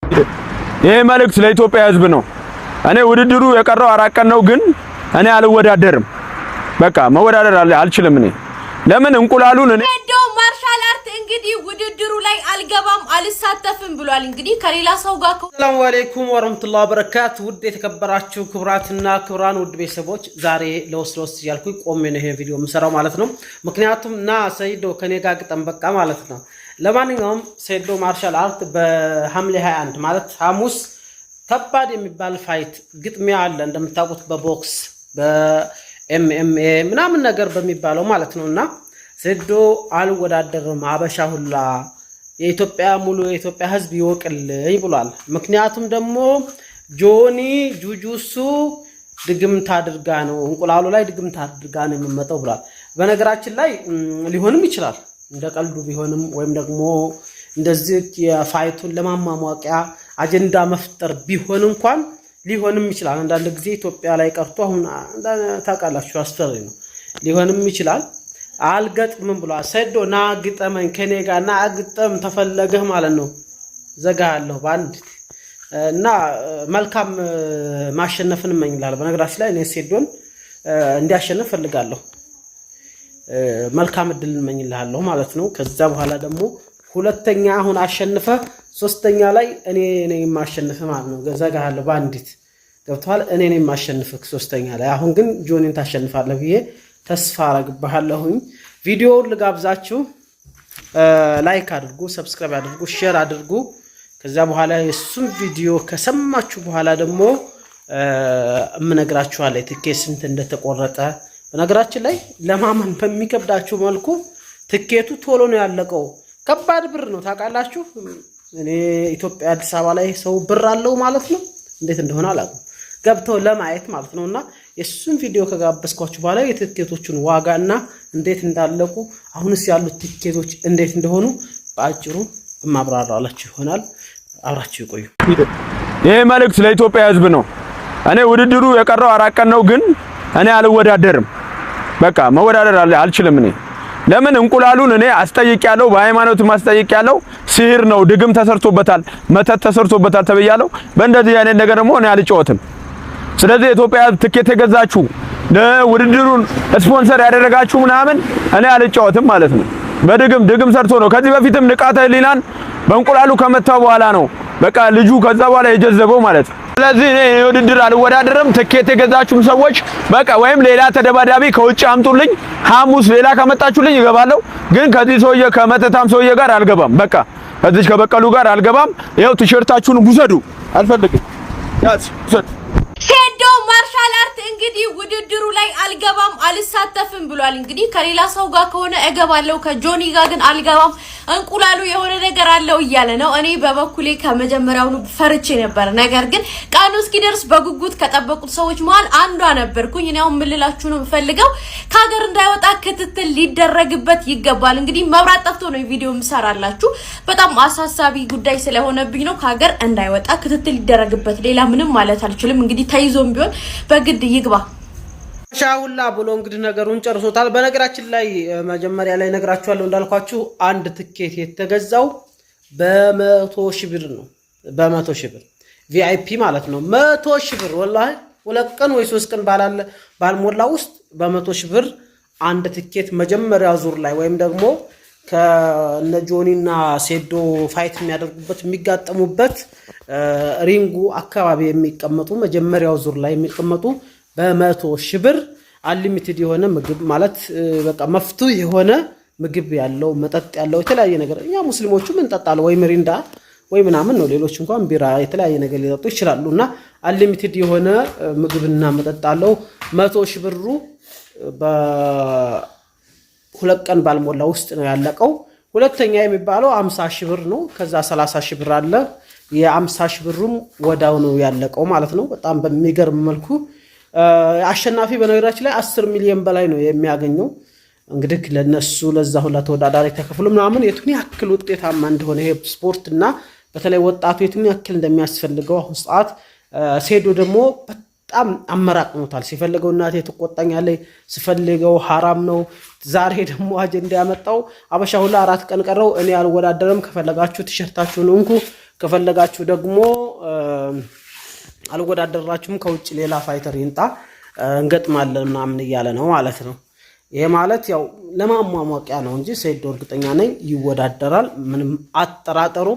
ይሄ መልእክት ለኢትዮጵያ ሕዝብ ነው። እኔ ውድድሩ የቀረው 4 ቀን ነው፣ ግን እኔ አልወዳደርም። በቃ መወዳደር አልችልም። እኔ ለምን እንቁላሉን እኔ ሴዶ ማርሻል አርት እንግዲህ ውድድሩ ላይ አልገባም አልሳተፍም ብሏል። እንግዲህ ከሌላ ሰው ጋር ሰላም አለይኩም ወራህመቱላሂ ወበረካቱ። ውድ የተከበራችሁ ክብራትና ክብራን ውድ ቤተሰቦች ዛሬ ለወስለውስ ያልኩ ቆሜ ነው ይሄ ቪዲዮ የምሰራው ማለት ነው። ምክንያቱም ሰይዶ ከኔ ጋር ግጠም በቃ ማለት ነው። ለማንኛውም ሴዶ ማርሻል አርት በሐምሌ 21 ማለት ሐሙስ ከባድ የሚባል ፋይት ግጥሚያ አለ እንደምታውቁት በቦክስ በኤምኤምኤ ምናምን ነገር በሚባለው ማለት ነውና ሴዶ አልወዳደርም አበሻ ሁላ የኢትዮጵያ ሙሉ የኢትዮጵያ ሕዝብ ይወቅልኝ ብሏል። ምክንያቱም ደግሞ ጆኒ ጁጁሱ ድግምት አድርጋ ነው እንቁላሉ ላይ ድግምት አድርጋ ነው የሚመጣው ብሏል። በነገራችን ላይ ሊሆንም ይችላል እንደ ቀልዱ ቢሆንም ወይም ደግሞ እንደዚህ የፋይቱን ለማማሟቂያ አጀንዳ መፍጠር ቢሆን እንኳን ሊሆንም ይችላል። አንዳንድ ጊዜ ኢትዮጵያ ላይ ቀርቶ አሁን ታውቃላችሁ አስፈሪ ነው። ሊሆንም ይችላል። አልገጥምም ብሏል። ሴዶ ና ግጠመኝ ከኔ ጋር ና ግጠም ተፈለገህ ማለት ነው። ዘጋለሁ ባንድ እና መልካም ማሸነፍን እመኝላለሁ። በነገራችን ላይ እኔ ሴዶን እንዲያሸንፍ ፈልጋለሁ። መልካም እድል እንመኝልሃለሁ ማለት ነው። ከዛ በኋላ ደግሞ ሁለተኛ አሁን አሸንፈ ሶስተኛ ላይ እኔ ነኝ ማሸነፍ ማለት ነው። ዘጋለሁ ባንዲት ገብቷል። እኔ ነኝ ማሸነፍ ሶስተኛ ላይ። አሁን ግን ጆኒን ታሸንፋለህ ብዬ ተስፋ አረግብሃለሁኝ። ቪዲዮውን ልጋብዛችሁ። ላይክ አድርጉ፣ ሰብስክራይብ አድርጉ፣ ሼር አድርጉ። ከዛ በኋላ የሱን ቪዲዮ ከሰማችሁ በኋላ ደግሞ እምነግራችኋለሁ ትኬት ስንት እንደተቆረጠ። በነገራችን ላይ ለማመን በሚከብዳችሁ መልኩ ትኬቱ ቶሎ ነው ያለቀው። ከባድ ብር ነው ታውቃላችሁ። እኔ ኢትዮጵያ አዲስ አበባ ላይ ሰው ብር አለው ማለት ነው። እንዴት እንደሆነ አላውቅም። ገብተው ለማየት ማለት ነውና የሱን ቪዲዮ ከጋበዝኳችሁ በኋላ የትኬቶቹን ዋጋና እንዴት እንዳለቁ አሁንስ ያሉት ትኬቶች እንዴት እንደሆኑ በአጭሩ ማብራራላችሁ ይሆናል። አብራችሁ ይቆዩ። ይሄ መልእክት ለኢትዮጵያ ሕዝብ ነው። እኔ ውድድሩ የቀረው 4 ቀን ነው፣ ግን እኔ አልወዳደርም። በቃ መወዳደር አልችልም። እኔ ለምን እንቁላሉን እኔ አስጠይቂያለሁ፣ በሃይማኖት ማስጠይቂያለሁ። ሲህር ነው፣ ድግም ተሰርቶበታል፣ መተት ተሰርቶበታል ተብያለሁ። በእንደዚህ አይነት ነገር ደግሞ እኔ አልጫወትም። ስለዚህ ኢትዮጵያ ትኬት የገዛችሁ ለውድድሩን ስፖንሰር ያደረጋችሁ ምናምን እኔ አልጫወትም ማለት ነው። ድግም ሰርቶ ነው። ከዚህ በፊትም ንቃተ ህሊናን በእንቁላሉ ከመታው በኋላ ነው በቃ ልጁ ከዛ በኋላ የጀዘበው ማለት ነው። ስለዚህ እኔ ውድድር አልወዳደርም። ትኬት የገዛችሁም ሰዎች በቃ ወይም ሌላ ተደባዳቢ ከውጭ አምጡልኝ። ሐሙስ ሌላ ከመጣችሁልኝ ይገባለሁ። ግን ከዚህ ሰውዬ ከመተታም ሰውዬ ጋር አልገባም። በቃ ከዚህ ከበቀሉ ጋር አልገባም። ይኸው ቲሸርታችሁን ውሰዱ። አልፈልግም። ውሰዱ። ሴዶ ማርሻል አርት እንግዲህ ውድድሩ ላይ አልገባም አልሳተፍም ብሏል። እንግዲህ ከሌላ ሰው ጋር ከሆነ እገባለሁ፣ ከጆኒ ጋር ግን አልገባም፣ እንቁላሉ የሆነ ነገር አለው እያለ ነው። እኔ በበኩሌ ከመጀመሪያውኑ ፈርቼ ነበር። ነገር ግን ቀኑ እስኪደርስ በጉጉት ከጠበቁት ሰዎች መሃል አንዷ ነበርኩኝ። እኔው ምልላችሁ ነው የምፈልገው ከሀገር እንዳይወጣ ክትትል ሊደረግበት ይገባል። እንግዲህ መብራት ጠፍቶ ነው ቪዲዮ ምሰራላችሁ። በጣም አሳሳቢ ጉዳይ ስለሆነብኝ ነው። ከሀገር እንዳይወጣ ክትትል ሊደረግበት፣ ሌላ ምንም ማለት አልችልም። እንግዲህ ተይዞም ቢሆን በግድ ይግባ ሻውላ ብሎ እንግዲህ ነገሩን ጨርሶታል። በነገራችን ላይ መጀመሪያ ላይ ነግራችኋለሁ እንዳልኳችሁ አንድ ትኬት የተገዛው በ100,000 ብር ነው። በ100,000 ብር ቪአይፒ ማለት ነው። 100,000 ብር ወላሂ 2 ቀን ወይ 3 ቀን ባልሞላ ውስጥ በ100,000 ብር አንድ ትኬት መጀመሪያ ዙር ላይ ወይም ደግሞ ከነጆኒና ሴዶ ፋይት የሚያደርጉበት የሚጋጠሙበት ሪንጉ አካባቢ የሚቀመጡ መጀመሪያው ዙር ላይ የሚቀመጡ በ100,000 ብር አንሊሚትድ የሆነ ምግብ ማለት በቃ መፍቱ የሆነ ምግብ ያለው መጠጥ ያለው የተለያየ ነገር እኛ ሙስሊሞቹም እንጠጣለን ወይ ሚሪንዳ ወይ ምናምን ነው። ሌሎች እንኳን ቢራ የተለያየ ነገር ሊጠጡ ይችላሉና አንሊሚትድ የሆነ ምግብና መጠጥ አለው። 100,000 ብሩ በ2 ቀን ባልሞላ ውስጥ ነው ያለቀው። ሁለተኛ የሚባለው 50,000 ብር ነው። ከዛ 30,000 ብር አለ። የ50,000 ብሩም ወዳው ነው ያለቀው ማለት ነው። በጣም በሚገርም መልኩ አሸናፊ በነገራችን ላይ 10 ሚሊዮን በላይ ነው የሚያገኘው። እንግዲህ ለነሱ ለዛ ሁላ ተወዳዳሪ ተከፍሎ ምናምን የቱን ያክል ውጤታማ እንደሆነ ይሄ ስፖርትና በተለይ ወጣቱ የቱን ያክል እንደሚያስፈልገው አሁን ሰዓት ሴዶ ደግሞ በጣም አመራቅሞታል። ሲፈልገው እናቴ ትቆጣኛለች፣ ሲፈልገው حرام ነው። ዛሬ ደግሞ አጀንዳ ያመጣው አበሻ ሁላ 4 ቀን ቀረው እኔ አልወዳደርም፣ ከፈለጋችሁ ቲሸርታችሁን እንኩ፣ ከፈለጋችሁ ደግሞ አልወዳደራችሁም ከውጭ ሌላ ፋይተር ይንጣ እንገጥማለን ምናምን እያለ ነው ማለት ነው። ይሄ ማለት ያው ለማሟሟቂያ ነው እንጂ ሰይዶ እርግጠኛ ነኝ ይወዳደራል፣ ምንም አጠራጠሩ።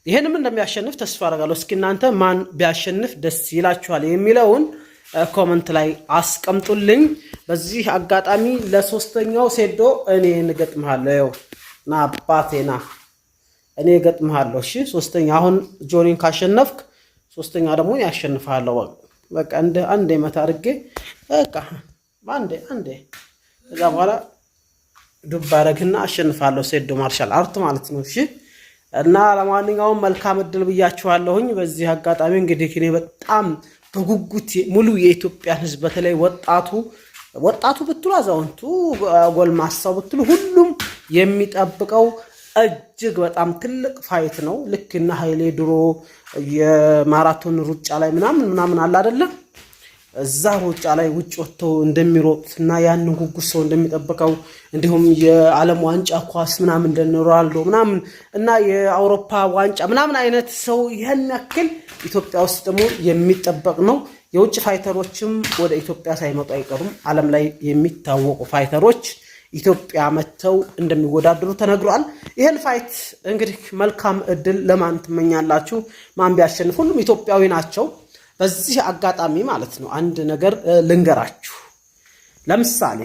ይሄንም እንደሚያሸንፍ ተስፋ አደርጋለሁ። እስኪ እናንተ ማን ቢያሸንፍ ደስ ይላችኋል የሚለውን ኮመንት ላይ አስቀምጡልኝ። በዚህ አጋጣሚ ለሶስተኛው ሰይዶ እኔ እንገጥምሃለሁ ና አባቴና እኔ እገጥምሃለሁ። እሺ ሶስተኛ አሁን ጆኒን ካሸነፍክ ሶስተኛ ደግሞ ያሸንፋለሁ። በቃ እንደ አንዴ መታ አድርጌ በቃ አንዴ ከዛ በኋላ ዱብ አደረግና አሸንፋለሁ። ሰይዶ ማርሻል አርት ማለት ነው። እሺ እና ለማንኛውም መልካም እድል ብያችኋለሁኝ። በዚህ አጋጣሚ እንግዲህ እኔ በጣም በጉጉት ሙሉ የኢትዮጵያ ሕዝብ በተለይ ወጣቱ ብትሉ አዛውንቱ ጎልማሳው ብትሉ ሁሉም የሚጠብቀው እጅግ በጣም ትልቅ ፋይት ነው። ልክ እና ኃይሌ ድሮ የማራቶን ሩጫ ላይ ምናምን አለ አይደለ? እዛ ሩጫ ላይ ውጭ ወጥተው እንደሚሮጡትና ያንን ጉጉት ሰው እንደሚጠብቀው እንዲሁም የዓለም ዋንጫ ኳስ ምናምን እንደ ሮናልዶ ምናምን እና የአውሮፓ ዋንጫ ምናምን አይነት ሰው ያን ያክል ኢትዮጵያ ውስጥ ደግሞ የሚጠበቅ ነው። የውጭ ፋይተሮችም ወደ ኢትዮጵያ ሳይመጡ አይቀሩም። ዓለም ላይ የሚታወቁ ፋይተሮች ኢትዮጵያ መተው እንደሚወዳደሩ ተነግሯል። ይሄን ፋይት እንግዲህ መልካም እድል ለማን ትመኛላችሁ? ማን ቢያሸንፍ? ሁሉም ኢትዮጵያዊ ናቸው። በዚህ አጋጣሚ ማለት ነው አንድ ነገር ልንገራችሁ። ለምሳሌ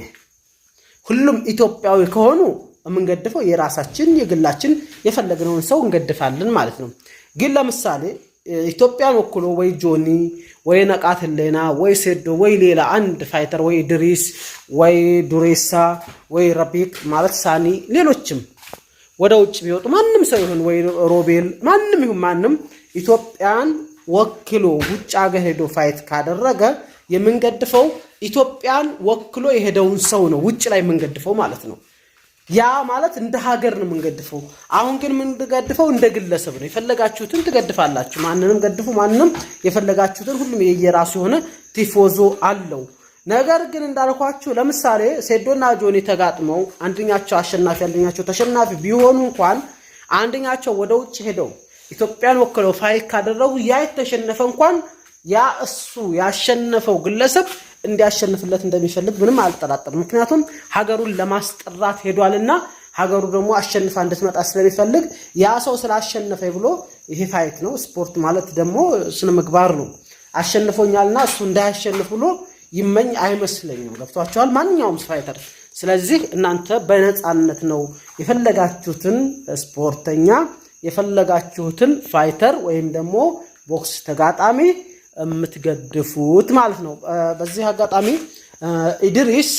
ሁሉም ኢትዮጵያዊ ከሆኑ የምንገድፈው የራሳችን የግላችን የፈለግነውን ሰው እንገድፋለን ማለት ነው። ግን ለምሳሌ ኢትዮጵያን ወክሎ ወይ ጆኒ ወይ ነቃት ህሌና ወይ ሰይዶ ወይ ሌላ አንድ ፋይተር ወይ ድሪስ ወይ ዱሬሳ ወይ ረቢቅ ማለት ሳኒ ሌሎችም ወደ ውጭ ቢወጡ ማንም ሰው ይሁን ወይ ሮቤል ማንም ይሁን ማንም ኢትዮጵያን ወክሎ ውጭ ሀገር ሄዶ ፋይት ካደረገ የምንገድፈው ኢትዮጵያን ወክሎ የሄደውን ሰው ነው ውጭ ላይ የምንገድፈው ማለት ነው። ያ ማለት እንደ ሀገር ነው የምንገድፈው። አሁን ግን የምንገድፈው እንደ ግለሰብ ነው። የፈለጋችሁትን ትገድፋላችሁ። ማንንም ገድፉ፣ ማንንም የፈለጋችሁትን። ሁሉም የየራሱ የሆነ ቲፎዞ አለው። ነገር ግን እንዳልኳችሁ ለምሳሌ ሰይዶና ጆኒ ተጋጥመው አንደኛቸው አሸናፊ አንደኛቸው ተሸናፊ ቢሆኑ እንኳን አንደኛቸው ወደ ውጭ ሄደው ኢትዮጵያን ወክለው ፋይት ካደረጉ ያ የተሸነፈ እንኳን ያ እሱ ያሸነፈው ግለሰብ እንዲያሸንፍለት እንደሚፈልግ ምንም አልጠራጠርም። ምክንያቱም ሀገሩን ለማስጠራት ሄዷልና ሀገሩ ደግሞ አሸንፋ እንድትመጣ ስለሚፈልግ ያ ሰው ስላሸነፈ ብሎ ይሄ ፋይት ነው። ስፖርት ማለት ደግሞ ስነ ምግባር ነው። አሸንፎኛልና እሱ እንዳያሸንፍ ብሎ ይመኝ አይመስለኝም። ገብቷቸዋል ማንኛውም ፋይተር። ስለዚህ እናንተ በነፃነት ነው የፈለጋችሁትን ስፖርተኛ የፈለጋችሁትን ፋይተር ወይም ደግሞ ቦክስ ተጋጣሚ የምትገድፉት ማለት ነው። በዚህ አጋጣሚ ኢድሪስ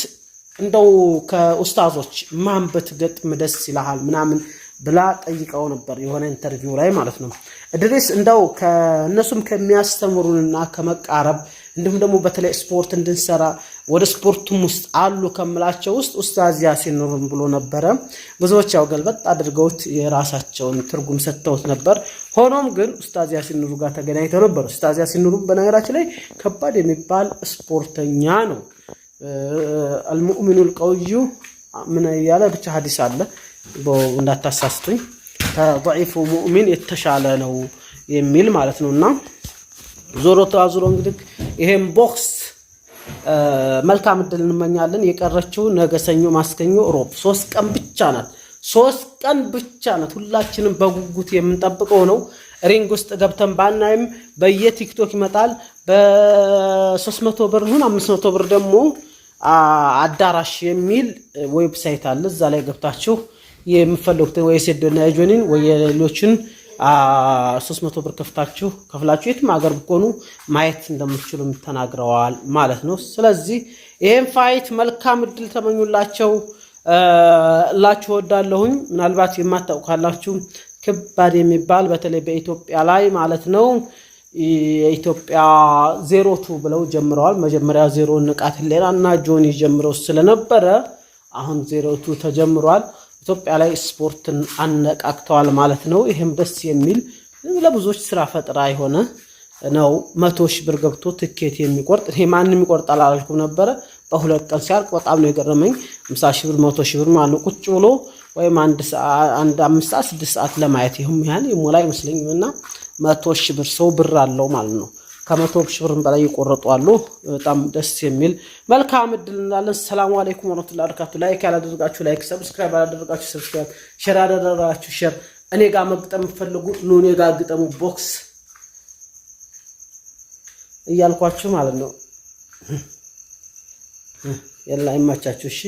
እንደው ከኡስታዞች ማን በትገጥም ደስ ይላል ምናምን ብላ ጠይቀው ነበር የሆነ ኢንተርቪው ላይ ማለት ነው። ኢድሪስ እንደው ከነሱም ከሚያስተምሩንና ከመቃረብ እንዲሁም ደግሞ በተለይ ስፖርት እንድንሰራ ወደ ስፖርቱም ውስጥ አሉ ከምላቸው ውስጥ ኡስታዝ ያሲን ኑሩን ብሎ ነበረ። ብዙዎች ያው ገልበጥ አድርገውት የራሳቸውን ትርጉም ሰጥተውት ነበር። ሆኖም ግን ኡስታዝ ያሲን ኑሩ ጋር ተገናኝተው ነበር። ኡስታዝ ያሲን ኑሩ በነገራችን ላይ ከባድ የሚባል ስፖርተኛ ነው። አልሙእሚኑል ቀውዩ ምን ያለ ብቻ ሐዲስ አለ እንዳታሳስቱኝ ከضعيف ሙእሚን የተሻለ ነው የሚል ማለት ነውና ዞሮ ተዋዝሮ እንግዲህ ይሄን ቦክስ መልካም እድል እንመኛለን። የቀረችው ነገ ሰኞ፣ ማስከኞ፣ ሮብ 3 ቀን ብቻ ናት። 3 ቀን ብቻ ናት። ሁላችንም በጉጉት የምንጠብቀው ነው። ሪንግ ውስጥ ገብተን ባናይም በየቲክቶክ ይመጣል። በ300 ብር ሁን 500 ብር ደግሞ አዳራሽ የሚል ዌብሳይት አለ። እዛ ላይ ገብታችሁ የምትፈልጉትን ወይ ሰይዶና ጆኒን ወይ ሌሎችን 300 ብር ከፍላችሁ የትም ሀገር ብትሆኑ ማየት እንደምትችሉ ተናግረዋል ማለት ነው። ስለዚህ ይሄን ፋይት መልካም እድል ተመኙላቸው ላችሁ ወዳለሁኝ። ምናልባት የማታውቁ ካላችሁ ከባድ የሚባል በተለይ በኢትዮጵያ ላይ ማለት ነው የኢትዮጵያ 02 ብለው ጀምረዋል። መጀመሪያ 0 ንቃት ህሌናና ጆኒ ጀምረው ስለነበረ አሁን 02 ተጀምሯል። ኢትዮጵያ ላይ ስፖርትን አነቃቅተዋል ማለት ነው። ይሄም ደስ የሚል ለብዙዎች ስራ ፈጥራ የሆነ ነው። 100 ሺህ ብር ገብቶ ትኬት የሚቆርጥ ይሄ ማንንም ይቆርጣል አላልኩም ነበረ። በሁለት ቀን ሲያልቅ በጣም ነው የገረመኝ። 50 ሺህ ብር 100 ሺህ ብር ማለት ቁጭ ብሎ ወይም 1 5 6 ሰዓት ለማየት ይሁን ያን ይሞላ አይመስለኝምና 100 ሺህ ብር ሰው ብር አለው ማለት ነው። ከ100 ሺህ ብር በላይ ይቆርጡ አሉ። በጣም ደስ የሚል መልካም እድል እንላለን። ሰላም አለይኩም ወራህመቱላሂ ወበረካቱ። ላይክ ያላደረጋችሁ ላይክ፣ ሰብስክራይብ ያላደረጋችሁ ሰብስክራይብ፣ ሼር ያላደረጋችሁ ሼር። እኔ ጋር መግጠም ፈልጉ ኑ እኔ ጋር ግጠሙ ቦክስ እያልኳችሁ ማለት ነው። የላ ይማቻችሁ እሺ።